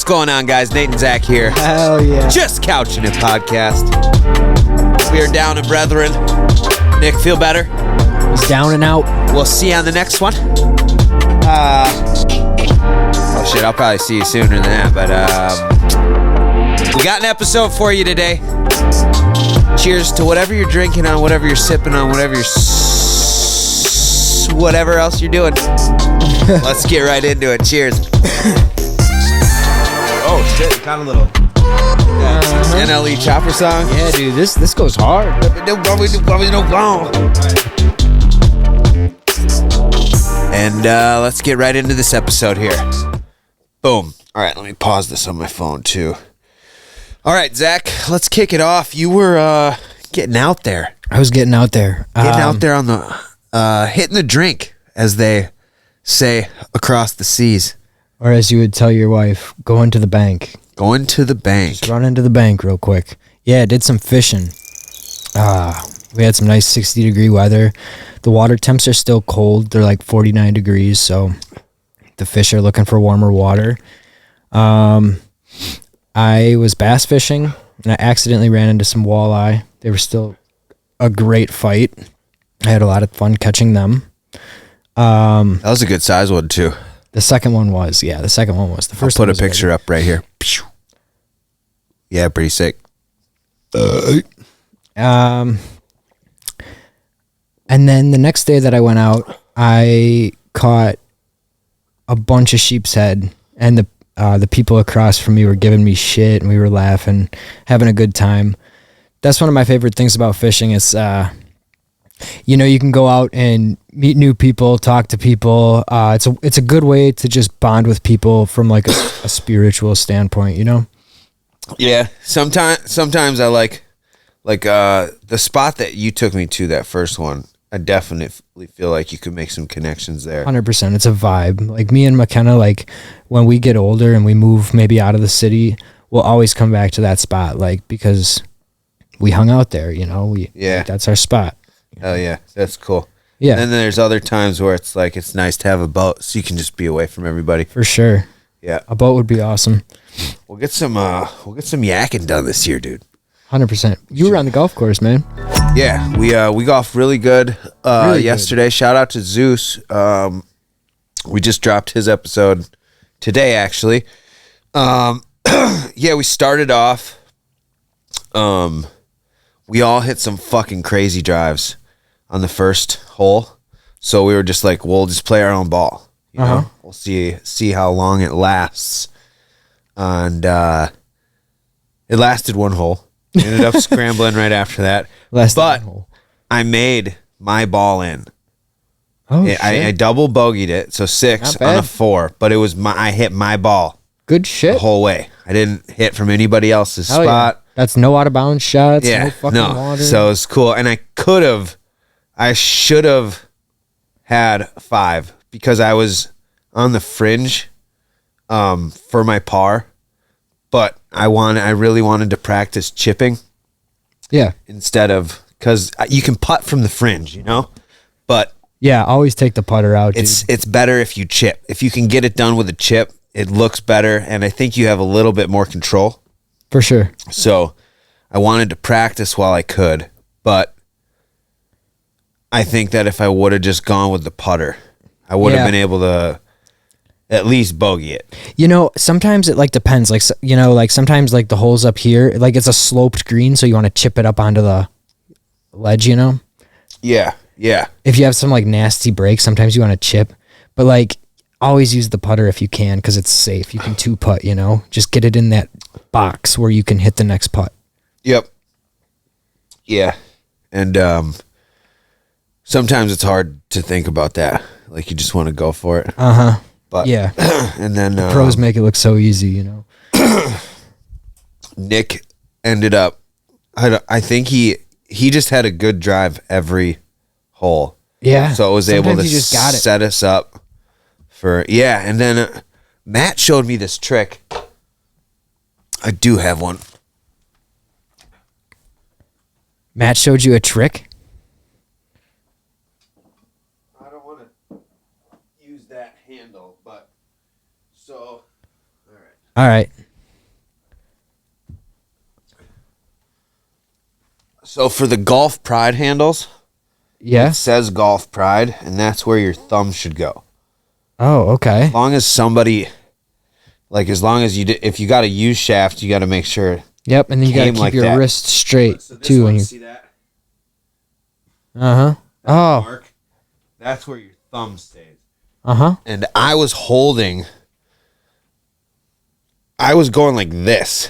going on, guys? Nate and Zach here. Hell yeah. Just Couchin' It podcast. We are down and brethren. Nick, feel better? He's down and out. We'll see you on the next one. Oh shit, I'll probably see you sooner than that, but we got an episode for you today. Cheers to whatever you're drinking on, whatever you're sipping on, whatever you're whatever else you're doing. Let's get right into it. Cheers. Oh shit, kind of little NLE Chopper song. Yeah, dude, this goes hard. And let's get right into this episode here. Boom. All right, let me pause this on my phone too. All right, Zach, let's kick it off. You were getting out there. I was getting out there. Getting out there on the hitting the drink, as they say across the seas. Or as you would tell your wife, going to the bank. Going to the bank. Just run into the bank real quick. Yeah, did some fishing. We had some nice 60-degree weather. The water temps are still cold. They're like 49 degrees, so the fish are looking for warmer water. I was bass fishing, and I accidentally ran into some walleye. They were still a great fight. I had a lot of fun catching them. That was a good size one too. The second one was. The first I'll one put a picture up right here. Yeah, pretty sick. And then the next day that I went out, I caught a bunch of sheep's head, and the people across from me were giving me shit, and we were laughing, having a good time. That's one of my favorite things about fishing. It's you can go out and meet new people, talk to people. It's a good way to just bond with people from like a spiritual standpoint, you know? Yeah. Sometimes I like the spot that you took me to, that first one. I definitely feel like you could make some connections there. 100%. It's a vibe. Like me and McKenna, like when we get older and we move maybe out of the city, we'll always come back to that spot, like because we hung out there, you know? Yeah. That's our spot. Oh yeah, that's cool. Yeah. And then there's other times where it's like it's nice to have a boat so you can just be away from everybody. For sure. Yeah. A boat would be awesome. We'll get some yakking done this year, dude. 100%. You were on the golf course, man. Yeah, we golfed really good yesterday. Good. Shout out to Zeus. We just dropped his episode today, actually. Yeah, we started off. We all hit some fucking crazy drives on the first hole, so we were just like, we'll just play our own ball. You know, we'll see how long it lasts, and it lasted one hole. Ended up scrambling right after that. But I made my ball in. Oh, shit. I double bogeyed it, so 6 on a 4. But it was I hit my ball. Good shit. The whole way. I didn't hit from anybody else's Hell spot. Yeah. That's no out of bounds shots. Yeah, no fucking water. So it was cool, and I should have had 5 because I was on the fringe, for my par. But I really wanted to practice chipping. Yeah. Instead of, because you can putt from the fringe, you know? But yeah, always take the putter out, dude. It's better if you chip. If you can get it done with a chip, it looks better, and I think you have a little bit more control. For sure. So I wanted to practice while I could, but I think that if I would have just gone with the putter, I would have been able to at least bogey it. You know, sometimes it like depends. Like, you know, like sometimes like the holes up here, like it's a sloped green, so you want to chip it up onto the ledge, you know? Yeah, yeah. If you have some like nasty breaks, sometimes you want to chip, but like always use the putter if you can, because it's safe. You can 2-putt, you know? Just get it in that box where you can hit the next putt. Yep. Yeah. And sometimes it's hard to think about that. Like you just want to go for it. Uh-huh. But yeah. And then the pros make it look so easy, you know. Nick ended up, I think he just had a good drive every hole. Yeah. So it was Sometimes able to you just got it. set us up for, yeah. And then Matt showed me this trick. I do have one. Matt showed you a trick? I don't want to use that handle, but so, all right. All right. So for the Golf Pride handles, Yeah. it says Golf Pride, and that's where your thumb should go. Oh, okay. As long as somebody, like as long as if you got a U shaft, you got to make sure. Yep, and then you got to Came keep like your that. wrist straight So this too. one, When you, see that? uh-huh. Oh, Mark? That's where your thumb stays. uh-huh. And I was going like this.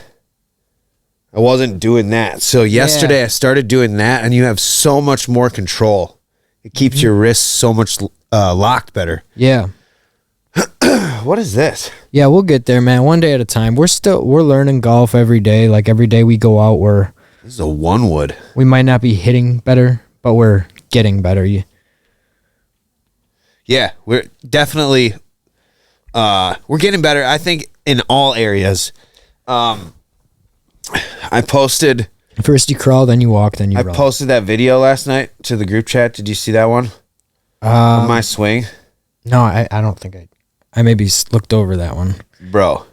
I wasn't doing that. So yesterday I started doing that, and you have so much more control. It keeps your wrists so much locked better. Yeah. What is this? Yeah, we'll get there, man. One day at a time. We're learning golf every day. Like every day we go out, This is a one wood. we might not be hitting better, but we're getting better. Yeah, we're definitely we're getting better. I think in all areas. I posted First you crawl, then you walk, then you run. posted that video last night to the group chat. Did you see that one? Of my swing, No, I don't think I maybe looked over that one. bro.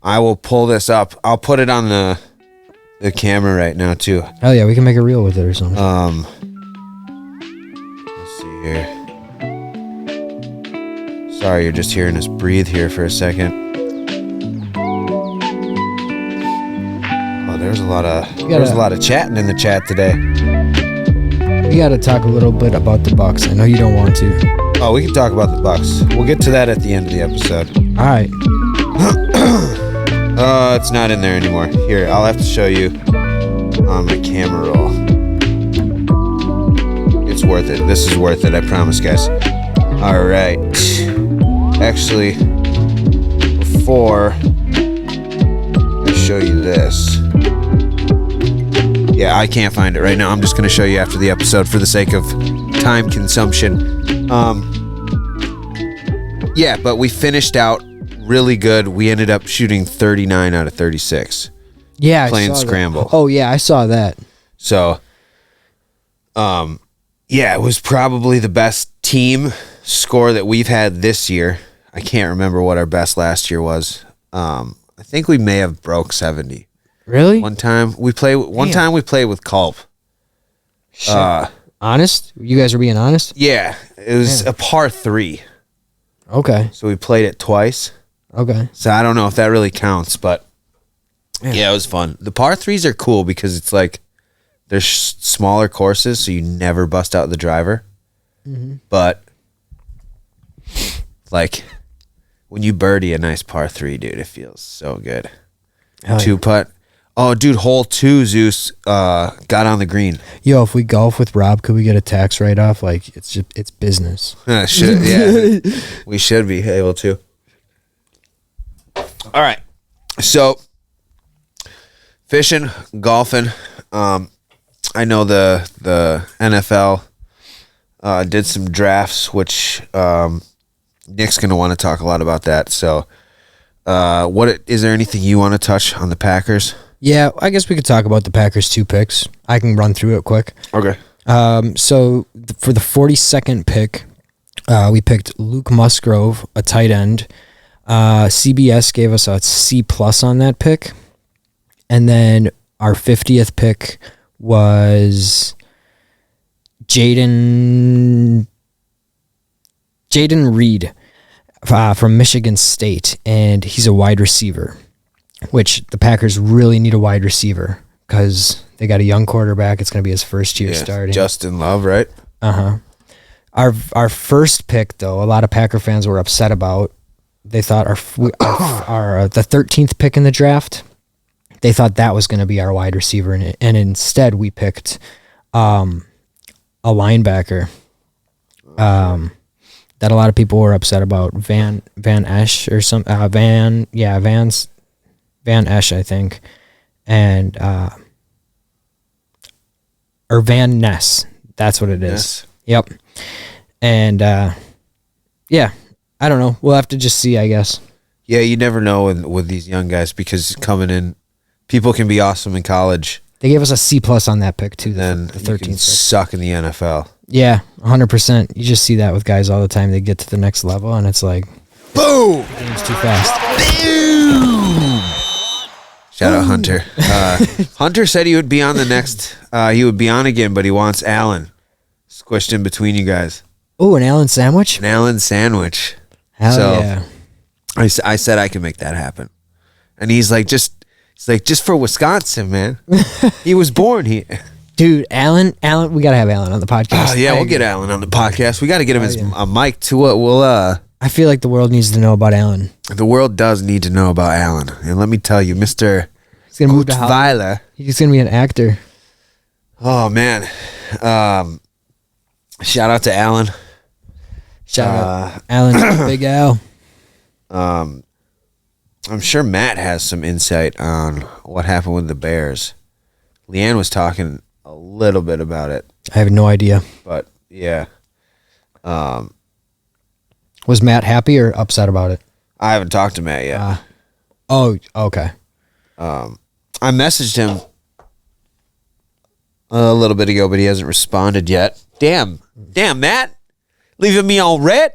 I will pull this up. I'll put it on the camera right now too. Hell yeah, we can make a reel with it or something. Let's see here. Sorry, you're just hearing us breathe here for a second. Oh, there's a lot of chatting in the chat today. We got to talk a little bit about the Bucks. I know you don't want to. Oh, we can talk about the Bucks. We'll get to that at the end of the episode. All right. It's not in there anymore. Here, I'll have to show you on my camera roll. It's worth it. This is worth it, I promise, guys. All right. Actually, before I show you this. Yeah, I can't find it right now. I'm just going to show you after the episode for the sake of time consumption. Yeah, but we finished out really good. We ended up shooting 39 out of 36. Yeah, Playing I saw scramble. That. Oh yeah, I saw that. So, yeah, it was probably the best team score that we've had this year. I can't remember what our best last year was. I think we may have broke 70. Really? One time we played with Culp. Shit. Honest? You guys are being honest? Yeah, it was a par 3. Okay. So we played it twice. Okay. So I don't know if that really counts, but yeah, it was fun. The par 3s are cool because it's like they're smaller courses, so you never bust out the driver. Mm-hmm. But like when you birdie a nice par 3, dude, it feels so good. Hell Two yeah. putt. Oh, dude, hole 2, Zeus got on the green. Yo, if we golf with Rob, could we get a tax write-off? Like, it's business. Yeah, we should be able to. All right, so fishing, golfing. I know the NFL did some drafts, which Nick's gonna want to talk a lot about that. So, is there anything you want to touch on the Packers? Yeah, I guess we could talk about the Packers' 2 picks. I can run through it quick. Okay. So for the 42nd pick, we picked Luke Musgrove, a tight end. CBS gave us a C+ on that pick. And then our 50th pick was Jaden Reed from Michigan State, and he's a wide receiver, which the Packers really need a wide receiver because they got a young quarterback. It's going to be his first year starting. Justin Love, right? Uh-huh. Our first pick, though, a lot of Packer fans were upset about. They thought the 13th pick in the draft, they thought that was going to be our wide receiver, and instead we picked a linebacker that a lot of people were upset about, Van Esch or some Van Esch, I think, and or Van Ness. That's what it is. Yes. Yep. And yeah, I don't know. We'll have to just see, I guess. Yeah, you never know with these young guys because coming in, people can be awesome in college. They gave us a C+ on that pick too. Then the you 13th can pick. suck in the NFL. Yeah, 100%. You just see that with guys all the time. They get to the next level, and it's like, Boom! the game's too fast. Boom! Shout out Hunter. Hunter said he would be on the next. He would be on again, but he wants Alan squished in between you guys. Oh, an Allen sandwich? An Allen sandwich. Hell yeah. I said I can make that happen, and he's like, just for Wisconsin, man. He was born here. Dude, Alan, we gotta have Alan on the podcast. We'll get Alan on the podcast. We got to get him a mic to what we'll. I feel like the world needs to know about Alan. The world does need to know about Alan, and let me tell you, Mr. He's gonna move to Hollywood. He's gonna be an actor. Oh man, shout out to Alan. Shout out Alan, Big Al. I'm sure Matt has some insight on what happened with the Bears. Leanne was talking a little bit about it. I have no idea. But yeah. Was Matt happy or upset about it? I haven't talked to Matt yet. Oh, okay. I messaged him a little bit ago, but he hasn't responded yet. Damn, Matt, leaving me on red.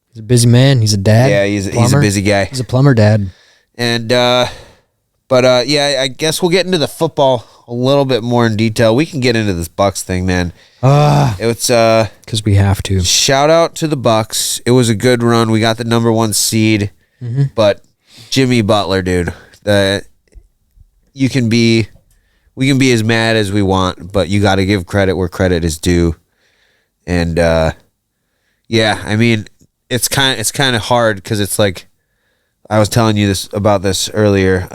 He's a busy man. He's a dad. Yeah, he's a busy guy. He's a plumber dad. And but yeah, I guess we'll get into the football a little bit more in detail. We can get into this Bucks thing, man. It's because we have to. Shout out to the Bucks. It was a good run. We got the number 1 seed, but Jimmy Butler, dude, we can be as mad as we want, but you got to give credit where credit is due. And yeah, I mean, it's kind of hard because it's like I was telling you about this earlier.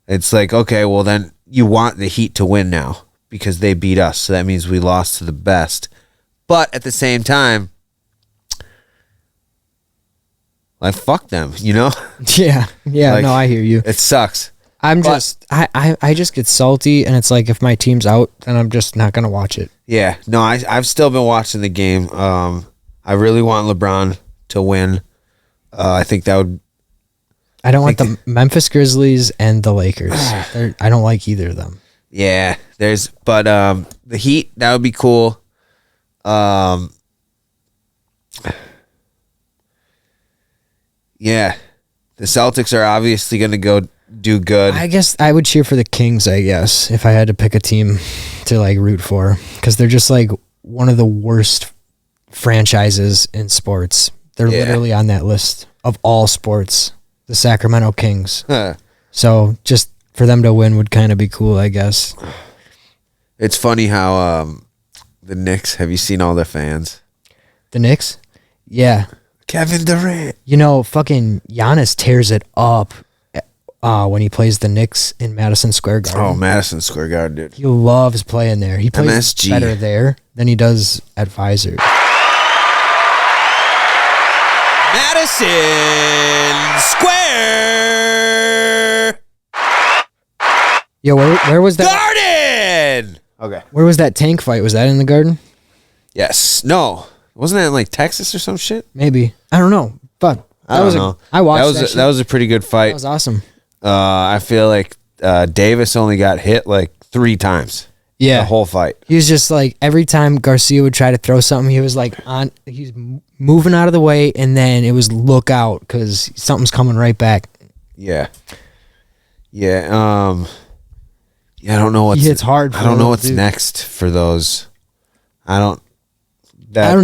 It's like, okay, well then you want the Heat to win now because they beat us, so that means we lost to the best. But at the same time, like, fuck them, you know? Yeah, like, no, I hear you. It sucks. I just get salty, and it's like if my team's out, then I'm just not gonna watch it. Yeah, no, I've still been watching the game. I really want LeBron to win. I think that would. I don't want the Memphis Grizzlies and the Lakers. I don't like either of them. Yeah, but the Heat, that would be cool. Yeah, the Celtics are obviously going to go do good. I guess I would cheer for the Kings, I guess, if I had to pick a team to like root for, because they're just like one of the worst franchises in sports. They're literally on that list of all sports, the Sacramento Kings. So just for them to win would kind of be cool, I guess. It's funny how the Knicks, have you seen all their fans? The Knicks? Yeah. Kevin Durant. You know, fucking Giannis tears it up when he plays the Knicks in Madison Square Garden. Oh, Madison Square Garden, dude. He loves playing there. He plays MSG. better there than he does at Pfizer. Madison Square. Yo, where was that? Garden! Okay. Where was that tank fight? Was that in the Garden? Yes. No. Wasn't that in like Texas or some shit? Maybe. I don't know. But I don't know. I watched that. That was a pretty good fight. That was awesome. I feel like Davis only got hit like 3 times. Yeah. The whole fight. He was just like, every time Garcia would try to throw something, he was like he's moving out of the way, and then it was look out because something's coming right back. Yeah. Yeah. Yeah, I don't know what's. He hits hard. I don't know what's next for those. I don't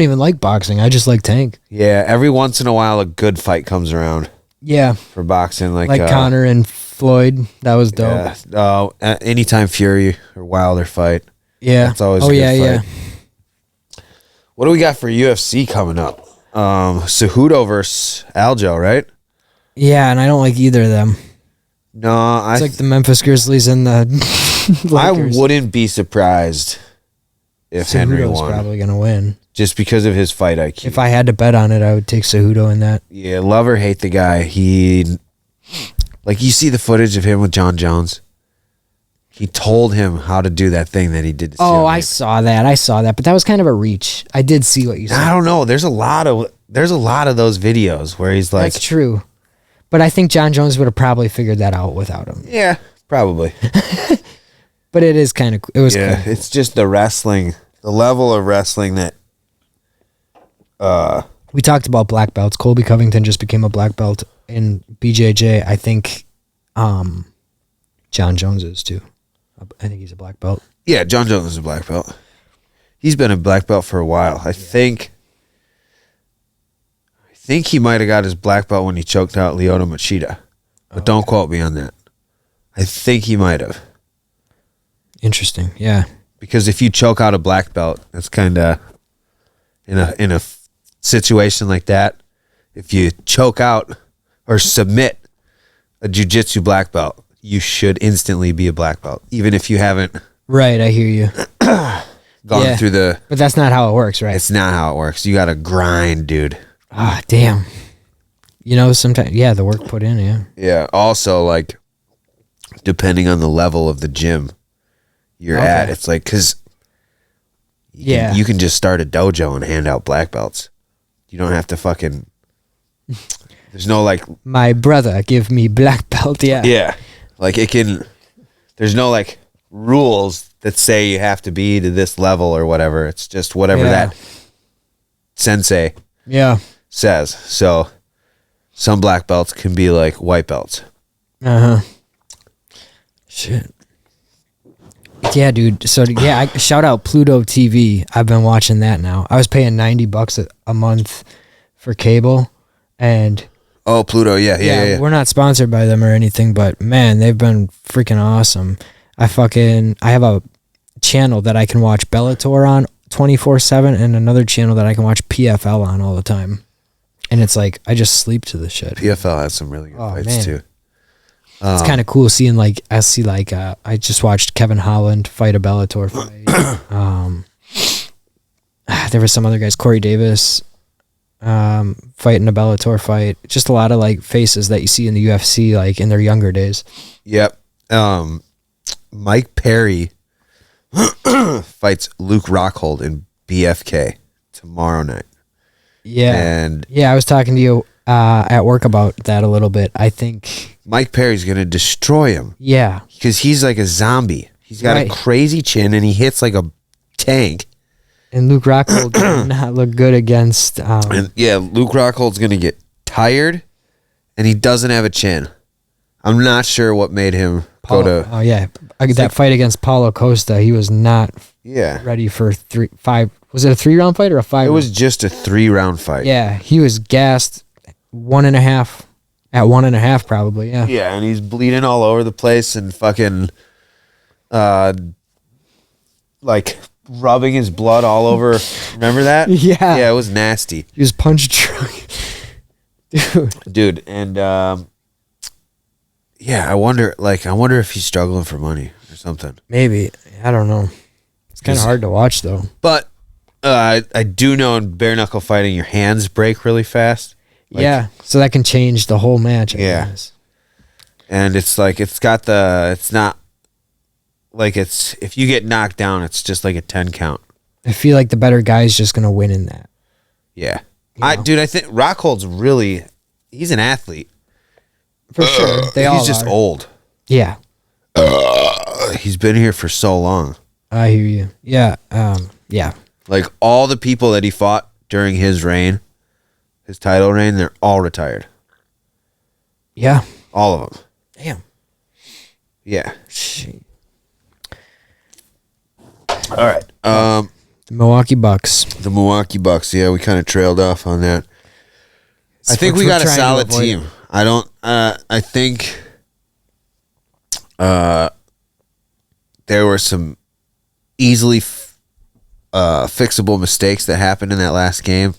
even like boxing. I just like Tank. Yeah, every once in a while a good fight comes around. Yeah. For boxing, like Conor and Floyd. That was dope. Yeah. Anytime Fury or Wilder fight. Yeah. That's always a good fight. What do we got for UFC coming up? Cejudo versus Aljo, right? Yeah, and I don't like either of them. No, it's like the Memphis Grizzlies and the Lakers. I wouldn't be surprised if Henry won. Probably gonna win just because of his fight IQ. If I had to bet on it, I would take Cejudo in that. Yeah, love or hate the guy. You see the footage of him with John Jones. He told him how to do that thing that he did. Oh, I saw that, but that was kind of a reach. I did see what you said. I don't know. There's a lot of those videos where he's like, that's true. But I think John Jones would have probably figured that out without him. Yeah, probably. But it is kind of, it was cool. It's just the level of wrestling that. We talked about black belts. Colby Covington just became a black belt in BJJ. I think John Jones is too. I think he's a black belt. Yeah, John Jones is a black belt. He's been a black belt for a while. I think he might have got his black belt when he choked out Lyoto Machida. But don't quote me on that. I think he might have. Interesting. Yeah. Because if you choke out a black belt, that's kind of in a situation like that. If you choke out or submit a jiu-jitsu black belt, you should instantly be a black belt, even if you haven't. Right, I hear you. Gone through the. But that's not how it works, right? It's not how it works. You got to grind, dude. Ah, damn. You know, sometimes, the work put in, yeah. Yeah. Also, like, depending on the level of the gym you're at, it's like, because you can just start a dojo and hand out black belts. You don't have to fucking. There's no like. My brother give me black belt, yeah. Yeah. Like, it can. There's no like rules that say you have to be to this level or whatever. It's just whatever that sensei says. So some black belts can be like white belts. Shit. Yeah, dude. So I shout out Pluto TV. I've been watching that now. I was paying $90 a month for cable, and Pluto, yeah. We're not sponsored by them or anything, but man, they've been freaking awesome. I have a channel that I can watch Bellator on 24/7, and another channel that I can watch PFL on all the time. And it's like I just sleep to the shit. PFL has some really good fights too. It's kind of cool seeing I just watched Kevin Holland fight a Bellator fight. There was some other guys, Corey Davis, fighting a Bellator fight. Just a lot of like faces that you see in the UFC like in their younger days. Yep. Mike Perry fights Luke Rockhold in BFK tomorrow night. Yeah. And I was talking to you at work about that a little bit. I think Mike Perry's going to destroy him. Yeah. Because he's like a zombie. He's got a crazy chin and he hits like a tank. And Luke Rockhold did not look good against... Luke Rockhold's going to get tired and he doesn't have a chin. I'm not sure what made him go to... Oh, yeah. That fight against Paulo Costa, he was not ready for 5... Was it a 3-round fight or a 5? It was just a 3-round fight. Yeah, he was gassed 1.5... At 1.5 probably, yeah. Yeah, and he's bleeding all over the place and fucking... like... rubbing his blood all over. Remember that? Yeah. Yeah, it was nasty. He was punch drunk. Dude, and I wonder if he's struggling for money or something. Maybe. I don't know. It's kind of hard to watch though. But I do know in bare knuckle fighting your hands break really fast. Like, so that can change the whole match, I guess. And it's like it's not like it's if you get knocked down, it's just like a 10 count. I feel like the better guy's just gonna win in that. Yeah, I think Rockhold's he's an athlete for sure. He's just old. Yeah, he's been here for so long. I hear you. Yeah, yeah. Like all the people that he fought during his reign, his title reign, they're all retired. Yeah, all of them. Damn. Yeah. Shit. All right. The Milwaukee Bucks. The Milwaukee Bucks. Yeah, we kind of trailed off on that. I think we got a solid team. I think there were some easily fixable mistakes that happened in that last game.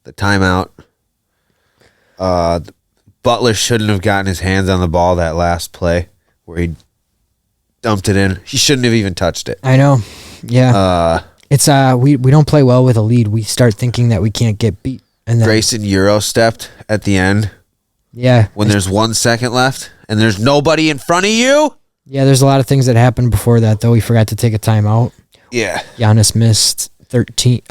The timeout. Butler shouldn't have gotten his hands on the ball that last play where he dumped it in. He shouldn't have even touched it. I know. Yeah. It's we don't play well with a lead. We start thinking that we can't get beat. And then Grayson Euro stepped at the end. Yeah. When there's 1 second left and there's nobody in front of you. Yeah, there's a lot of things that happened before that though. We forgot to take a timeout. Yeah. Giannis missed 13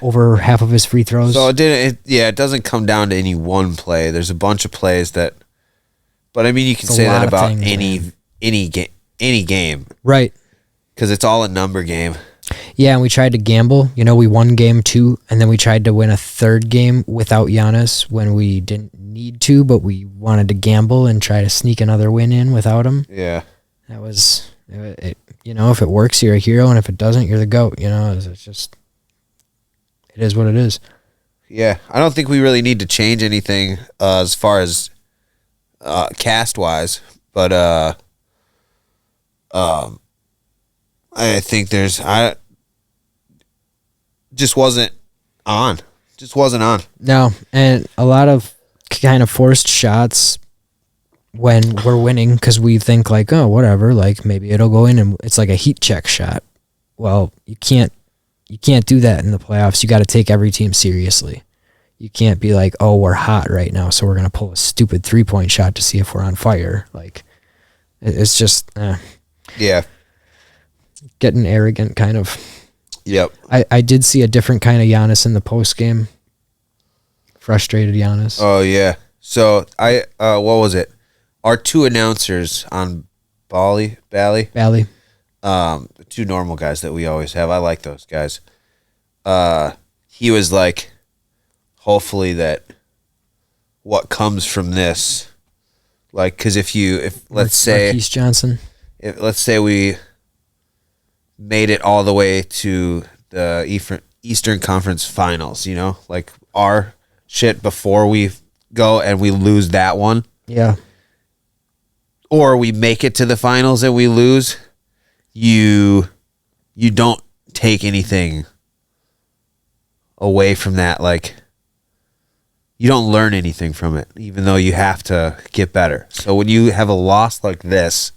over half of his free throws. So it doesn't come down to any one play. There's a bunch of plays that but I mean you can say that about any game. Right. Because it's all a number game. Yeah, and we tried to gamble. You know, we won game 2, and then we tried to win a third game without Giannis when we didn't need to, but we wanted to gamble and try to sneak another win in without him. Yeah. That was, if it works, you're a hero, and if it doesn't, you're the GOAT. It's just, it is what it is. Yeah, I don't think we really need to change anything as far as cast-wise, but I think just wasn't on. Just wasn't on. No, and a lot of kind of forced shots when we're winning because we think like, oh, whatever, like maybe it'll go in, and it's like a heat check shot. Well, you can't do that in the playoffs. You got to take every team seriously. You can't be like, oh, we're hot right now, so we're gonna pull a stupid 3-point shot to see if we're on fire. Like, it's just, yeah, getting arrogant, kind of. Yep. I did see a different kind of Giannis in the post game. Frustrated Giannis. Oh yeah. So what was it? Our two announcers on Bally. The two normal guys that we always have. I like those guys. He was like, hopefully that what comes from this, like, because if let's say Marquise Johnson, let's say we made it all the way to the Eastern Conference Finals, like our shit before we go and we lose that one. Yeah. Or we make it to the finals and we lose, you don't take anything away from that. Like, you don't learn anything from it, even though you have to get better. So when you have a loss like this,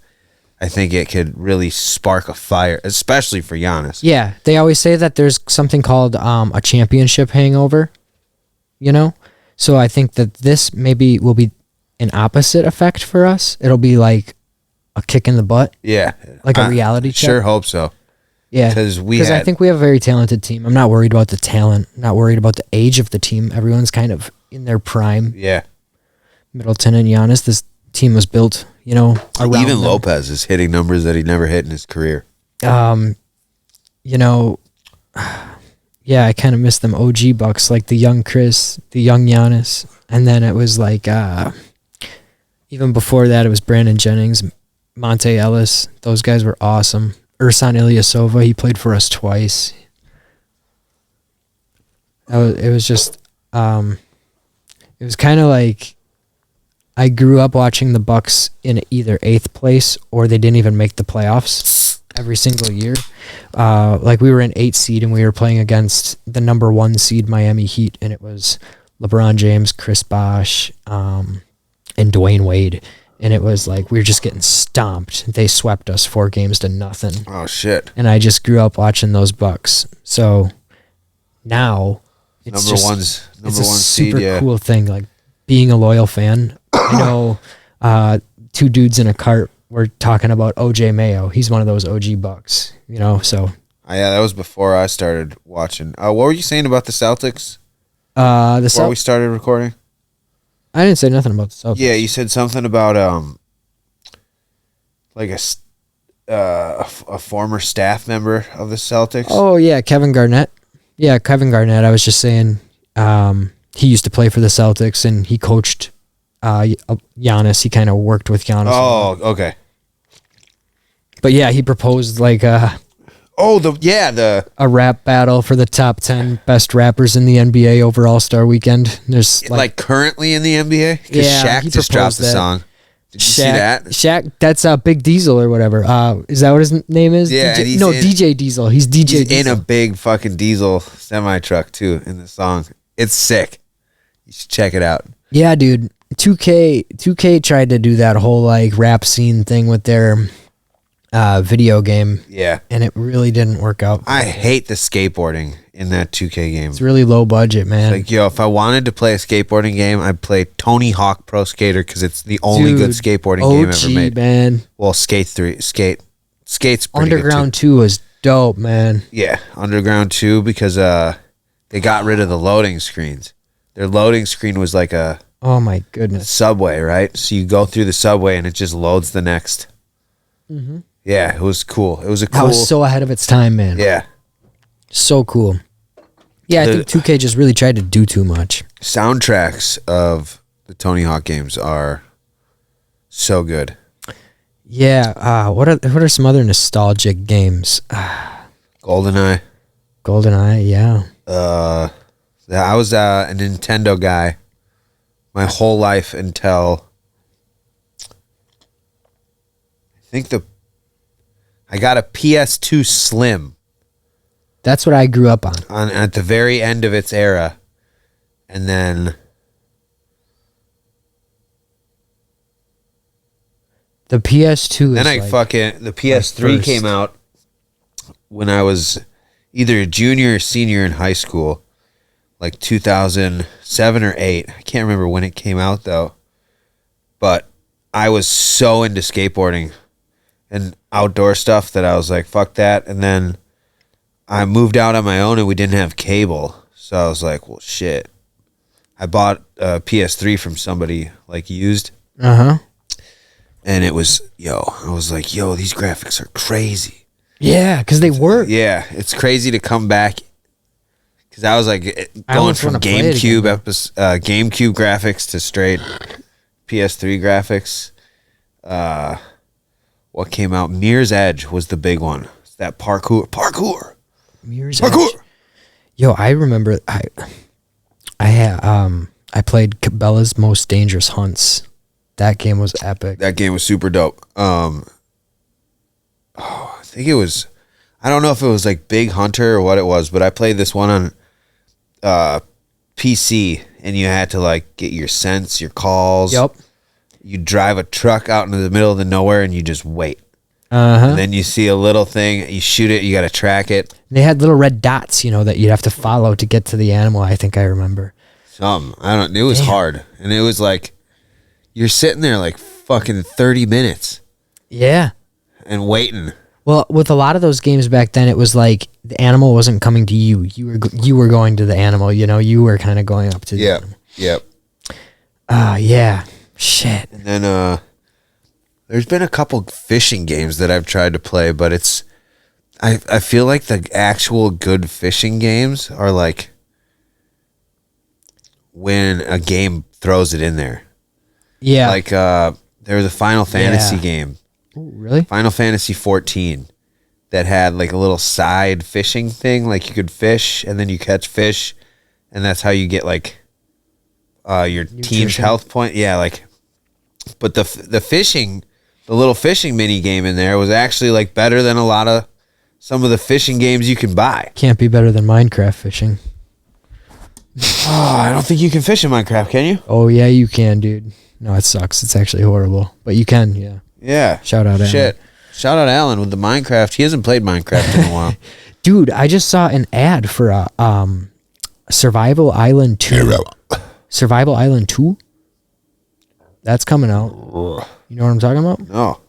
I think it could really spark a fire, especially for Giannis. Yeah, they always say that there's something called a championship hangover, So I think that this maybe will be an opposite effect for us. It'll be like a kick in the butt. Yeah. Like a reality check. Sure hope so. Yeah. Because I think we have a very talented team. I'm not worried about the talent, not worried about the age of the team. Everyone's kind of in their prime. Yeah. Middleton and Giannis, this team was built, around even them. Lopez is hitting numbers that he never hit in his career. Yeah, I kind of miss them OG Bucks, like the young Chris, the young Giannis. And then it was like, even before that, it was Brandon Jennings, Monte Ellis. Those guys were awesome. Ersan Ilyasova, he played for us twice. It was kind of like, I grew up watching the Bucks in either 8th place or they didn't even make the playoffs every single year. Like we were in 8th seed and we were playing against the number 1 seed Miami Heat, and it was LeBron James, Chris Bosh, and Dwayne Wade. And it was like we were just getting stomped. They swept us 4-0. Oh shit! And I just grew up watching those Bucks. So now it's number one seed, super cool thing. Like being a loyal fan. I know two dudes in a cart were talking about OJ Mayo. He's one of those OG Bucks, so. Yeah, that was before I started watching. What were you saying about the Celtics? Before we started recording? I didn't say nothing about the Celtics. Yeah, you said something about like a former staff member of the Celtics. Oh, yeah, Kevin Garnett. Yeah, Kevin Garnett. I was just saying he used to play for the Celtics, and he coached Giannis. He kind of worked with Giannis. Oh, okay. But yeah, he proposed like a rap battle for the top 10 best rappers in the NBA over All-Star Weekend. There's like currently in the NBA? Because yeah, Shaq just dropped the song. Did you see that? Shaq, that's Big Diesel or whatever. Is that what his name is? Yeah. DJ Diesel. He's DJ Diesel. In a big fucking diesel semi-truck too in the song. It's sick. You should check it out. Yeah, dude. 2K tried to do that whole like rap scene thing with their video game. Yeah. And it really didn't work out. I hate the skateboarding in that 2K game. It's really low budget, man. Like, if I wanted to play a skateboarding game, I'd play Tony Hawk Pro Skater because it's the only good skateboarding game ever made. Man. Well, Skate's pretty Underground good too. 2 was dope, man. Yeah, Underground 2 because they got rid of the loading screens. Their loading screen was like a oh my goodness subway, right? So you go through the subway and it just loads the next. Mm-hmm. Yeah, it was cool. It was That was so ahead of its time, man. Yeah. So cool. Yeah, I think 2K just really tried to do too much. Soundtracks of The Tony Hawk games are so good. Yeah. What are some other nostalgic games? GoldenEye. GoldenEye. Yeah. I was a Nintendo guy my whole life until I got a PS2 Slim. That's what I grew up on. At the very end of its era, and then The PS2 then is the PS3 came out when I was either a junior or senior in high school, like 2007 or 8. I can't remember when it came out though. But I was so into skateboarding and outdoor stuff that I was like, fuck that. And then I moved out on my own and we didn't have cable. So I was like, well, shit. I bought a PS3 from somebody, like, used. Uh-huh. And it was, I was like, these graphics are crazy. Yeah, because they work. Yeah, it's crazy to come back. Because I was like going from GameCube GameCube graphics to straight PS3 graphics. What came out? Mirror's Edge was the big one. It's that parkour. Mirror's Edge. Yo, I remember I played Cabela's Most Dangerous Hunts. That game was epic. That game was super dope. I think it was, I don't know if it was like Big Hunter or what it was, but I played this one on PC, and you had to like get your scents, your calls. Yep. You drive a truck out into the middle of the nowhere and you just wait. Uh-huh. And then you see a little thing, you shoot it, you got to track it. They had little red dots, that you'd have to follow to get to the animal. I think I remember. It was hard. And it was like, you're sitting there like fucking 30 minutes. Yeah. And waiting. Well, with a lot of those games back then, it was like the animal wasn't coming to you. You were going to the animal, you were kind of going up to the animal. Yep. Yeah. Shit. And then there's been a couple fishing games that I've tried to play, but I feel like the actual good fishing games are like when a game throws it in there. Yeah. Like there was a Final Fantasy game. Ooh, really? Final Fantasy 14 that had like a little side fishing thing, like you could fish and then you catch fish, and that's how you get like your team's health point. Yeah, like, but the fishing, the little fishing mini game in there was actually like better than some of the fishing games you can buy. Can't be better than Minecraft fishing. Oh, I don't think you can fish in Minecraft, can you? Oh yeah, you can, dude. No, it sucks. It's actually horrible, but you can. Yeah. Yeah. Shout out Alan. Shit. Shout out Alan with the Minecraft. He hasn't played Minecraft in a while. Dude, I just saw an ad for a Survival Island 2. Survival Island 2? That's coming out. You know what I'm talking about? No.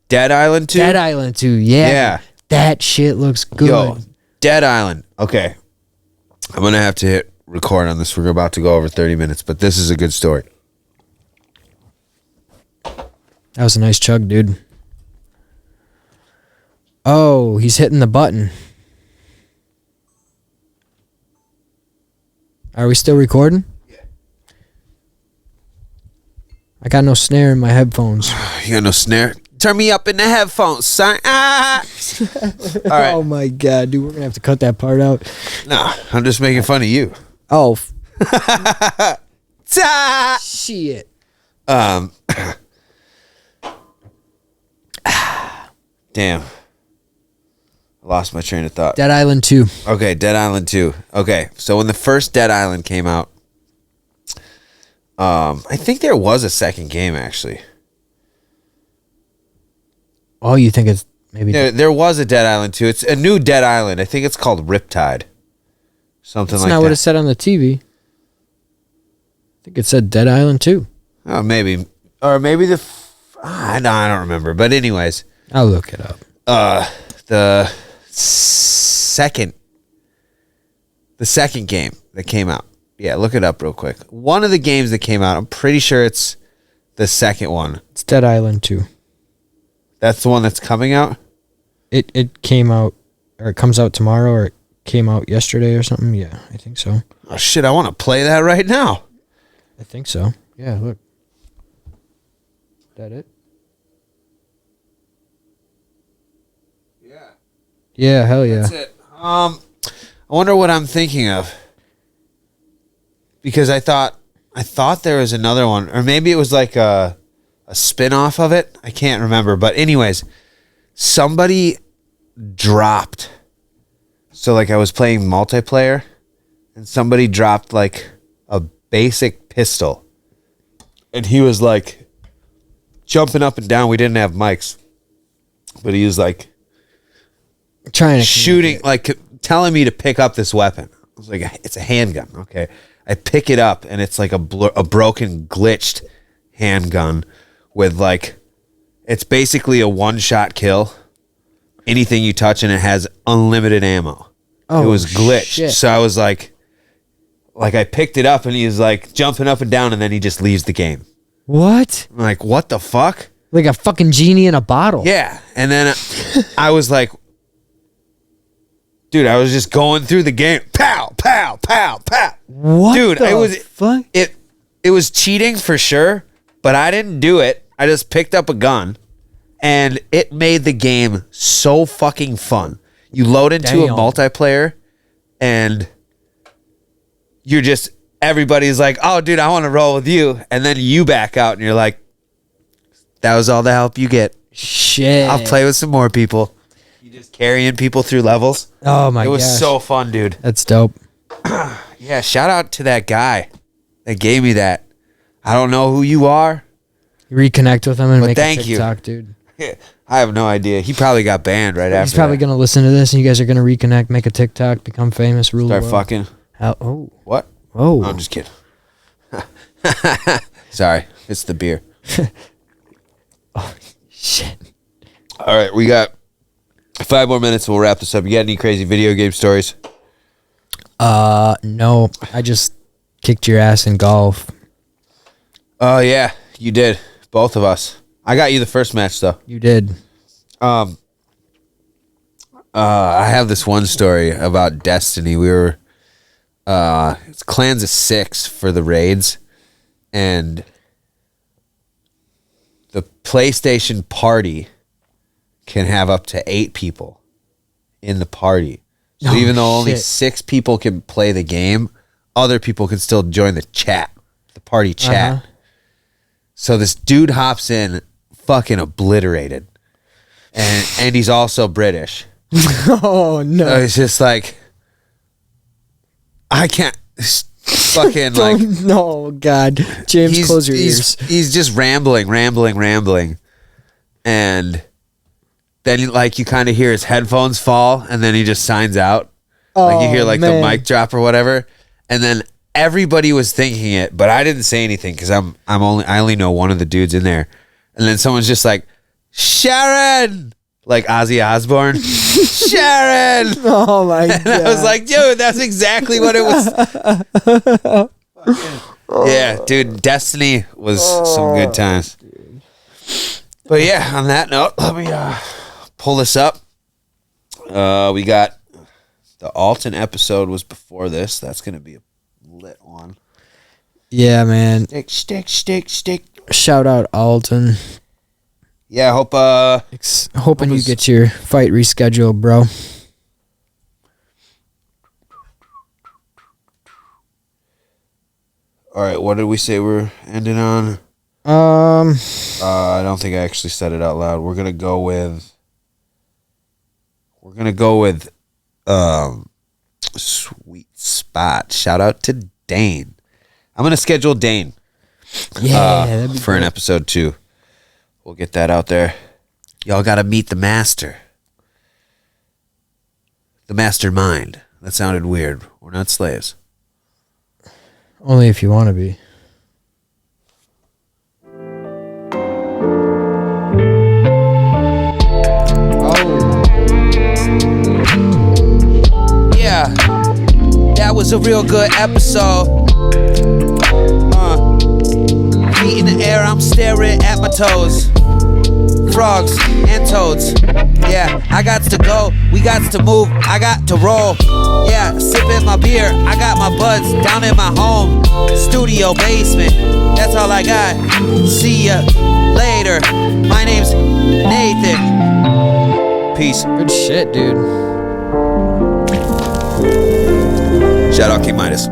Dead Island 2? Dead Island 2, yeah. Yeah. That shit looks good. Yo, Dead Island. Okay. I'm going to have to hit record on this. We're about to go over 30 minutes, but this is a good story. That was a nice chug, dude. Oh, he's hitting the button. Are we still recording? Yeah. I got no snare in my headphones. You got no snare? Turn me up in the headphones, son. Ah! All right. Oh my god, dude, we're gonna have to cut that part out. Nah, I'm just making fun of you. Oh. Shit. Damn. I lost my train of thought. Dead Island 2. Okay, Dead Island 2. Okay, so when the first Dead Island came out, I think there was a second game, actually. Oh, you think it's maybe... There was a Dead Island 2. It's a new Dead Island. I think it's called Riptide. Something That's like that. not what it said on the TV. I think it said Dead Island 2. Oh, maybe. Or maybe I don't remember. But anyways... I'll look it up. The second game that came out. Yeah, look it up real quick. One of the games that came out, I'm pretty sure it's the second one. It's Dead Island 2. That's the one that's coming out? It came out, or it comes out tomorrow, or it came out yesterday or something. Yeah, I think so. Oh, shit, I want to play that right now. I think so. Yeah, look. That it? Yeah. Yeah, hell yeah. That's it. I wonder what I'm thinking of. Because I thought there was another one. Or maybe it was like a spin-off of it. I can't remember. But anyways, somebody dropped. So like I was playing multiplayer and somebody dropped like a basic pistol. And he was like jumping up and down. We didn't have mics. But he was like Trying to shooting, like telling me to pick up this weapon. I was like, it's a handgun. Okay. I pick it up and it's like a broken, glitched handgun with like, it's basically a one-shot kill. Anything you touch and it has unlimited ammo. Oh, it was glitched. shit. So I was like I picked it up and he was like jumping up and down and then he just leaves the game. What? I'm like, what the fuck? Like a fucking genie in a bottle. Yeah. And then I was like, dude, I was just going through the game. Pow, pow, pow, pow. What Dude, the it was fuck? It was cheating for sure, but I didn't do it. I just picked up a gun and it made the game so fucking fun. You load into a Damn. multiplayer and you're just, everybody's like, oh dude, I want to roll with you. And then you back out and you're like, that was all the help you get. Shit. I'll play with some more people. You just carrying people through levels. Oh my god. It was so fun, dude. That's dope. Yeah, shout out to that guy that gave me that. I don't know who you are. Reconnect with him and But make thank a you. TikTok, dude. I have no idea. He probably got banned right after He's probably that. gonna listen to this, and you guys are gonna reconnect, make a TikTok, become famous, rule Start the world. fucking. Oh, What? oh, No, I'm just kidding. Sorry, it's the beer. shit. All right, we got 5 more minutes. We'll wrap this up. You got any crazy video game stories? No, I just kicked your ass in golf. Oh yeah, you did. Both of us. I got you the first match though. You did. I have this one story about Destiny. We were it's clans of 6 for the raids, and the PlayStation party can have up to 8 people in the party. So Oh, even though only shit. 6 people can play the game, other people can still join the chat, the party chat. Uh-huh. So this dude hops in, fucking obliterated, and he's also British. Oh no! So it's just like, I can't fucking like. No, God, James, close your ears. He's just rambling, and then like you kind of hear his headphones fall, and then he just signs out. Like you hear like man. the mic drop or whatever, and then everybody was thinking it, but I didn't say anything because I only know one of the dudes in there, and then someone's just like, Sharon, like Ozzy Osbourne, Sharon. Oh my And God! I was like, dude, that's exactly what it was. Yeah, dude, Destiny was some good times. But yeah, on that note, let me pull this up. We got the Alton episode was before this. That's going to be a lit one. Yeah, man. Stick. Shout out Alton. Yeah, I hope Hoping you get your fight rescheduled, bro. all right, what did we say we're ending on? I don't think I actually said it out loud. We're gonna go with Sweet Spot. Shout out to Dane. I'm gonna schedule Dane Yeah, that'd be for an great. episode 2. We'll get that out there. Y'all gotta meet the master. The mastermind. That sounded weird. We're not slaves. Only if you want to be. Yeah, that was a real good episode. Feet in the air, I'm staring at my toes. frogs and toads. Yeah, I got to go, we got to move, I got to roll. Yeah, sipping my beer, I got my buds down in my home studio basement. That's all I got. See ya later. My name's Nathan. Peace. Good shit, dude. Shout out King Midas.